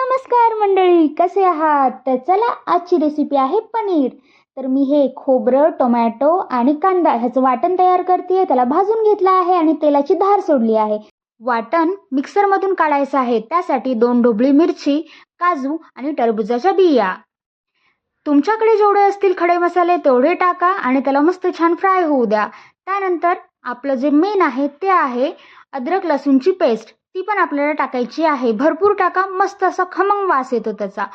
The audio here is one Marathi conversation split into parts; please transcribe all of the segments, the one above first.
नमस्कार मंडळी, कसे आहात? तर चला आजची रेसिपी आहे पनीर. तर मी हे खोबरं, टोमॅटो आणि कांदा ह्याचं वाटण तयार करते. त्याला भाजून घेतलं आहे आणि तेलाची धार सोडली आहे. वाटण मिक्सरमधून काढायचं आहे. त्यासाठी 2 ढोबळी मिरची, काजू आणि टरबूजाच्या बिया. तुमच्याकडे जेवढे असतील खडे मसाले तेवढे टाका आणि त्याला मस्त छान फ्राय होऊ द्या. त्यानंतर आपलं जे मेन आहे ते आहे अद्रक लसूणची पेस्ट. ती पण आपल्याला टाकायची आहे. भरपूर टाका, मस्त असा खमंग वास येतो त्याचा.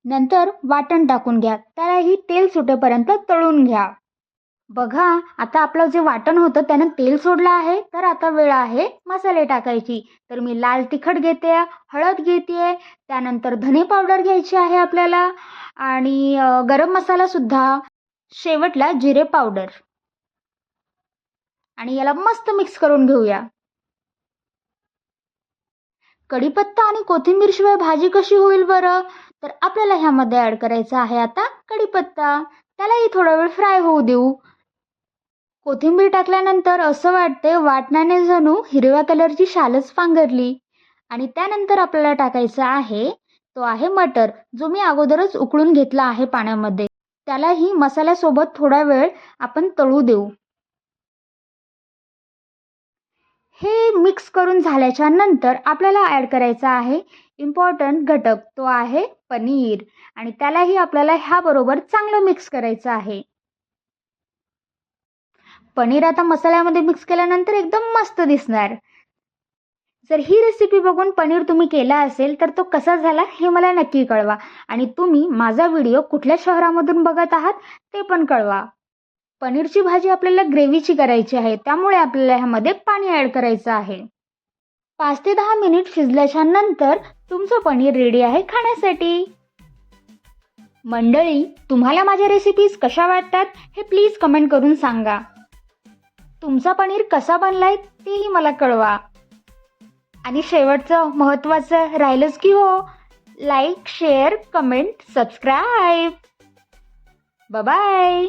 नंतर वाटण टाकून घ्या. त्यालाही तेल सुटेपर्यंत तळून घ्या. बघा, आता आपलं जे वाटण होतं त्यानं तेल सोडलं आहे. तर आता वेळ आहे मसाले टाकायची. तर मी लाल तिखट घेते, हळद घेते, त्यानंतर धने पावडर घ्यायची आहे आपल्याला आणि गरम मसाला सुद्धा, शेवटला जिरे पावडर. आणि याला मस्त मिक्स करून घेऊया. कढीपत्ता आणि कोथिंबीर शिवाय भाजी कशी होईल बरं? तर आपल्याला ह्यामध्ये ॲड करायचा आहे आता कढीपत्ता. त्यालाही थोडा वेळ फ्राय होऊ देऊ. कोथिंबीर टाकल्यानंतर असं वाटते वाटणाने जणू हिरव्या कलरची शालच पांघरली. आणि त्यानंतर आपल्याला टाकायचा आहे तो आहे मटर, जो मी अगोदरच उकळून घेतला आहे पाण्यामध्ये. त्यालाही मसाल्यासोबत थोडा वेळ आपण तळू देऊ. हे मिक्स करून झाल्याच्या नंतर आपल्याला ॲड करायचा आहे इम्पॉर्टंट घटक, तो आहे पनीर. आणि त्यालाही आपल्याला ह्याबरोबर चांगलं मिक्स करायचं आहे. पनीर आता मसाल्यामध्ये मिक्स केल्यानंतर एकदम मस्त दिसणार. जर ही रेसिपी बघून पनीर तुम्ही केला असेल तर तो कसा झाला हे मला नक्की कळवा. आणि तुम्ही माझा व्हिडिओ कुठल्या शहरामधून बघत आहात ते पण कळवा. पनीरची भाजी आपल्याला ग्रेव्हीची करायची आहे, त्यामुळे आपल्याला ह्यामध्ये पाणी ॲड करायचं आहे. 5 ते 10 मिनिट शिजल्याच्या नंतर तुमचं पनीर रेडी आहे खाण्यासाठी. मंडळी, तुम्हाला माझ्या रेसिपीज कशा वाटतात हे प्लीज कमेंट करून सांगा. तुमचा पनीर कसा बनलाय तेही मला कळवा. आणि शेवटचं महत्त्वाचं राहिलंच की हो, like, share, comment, subscribe. Bye.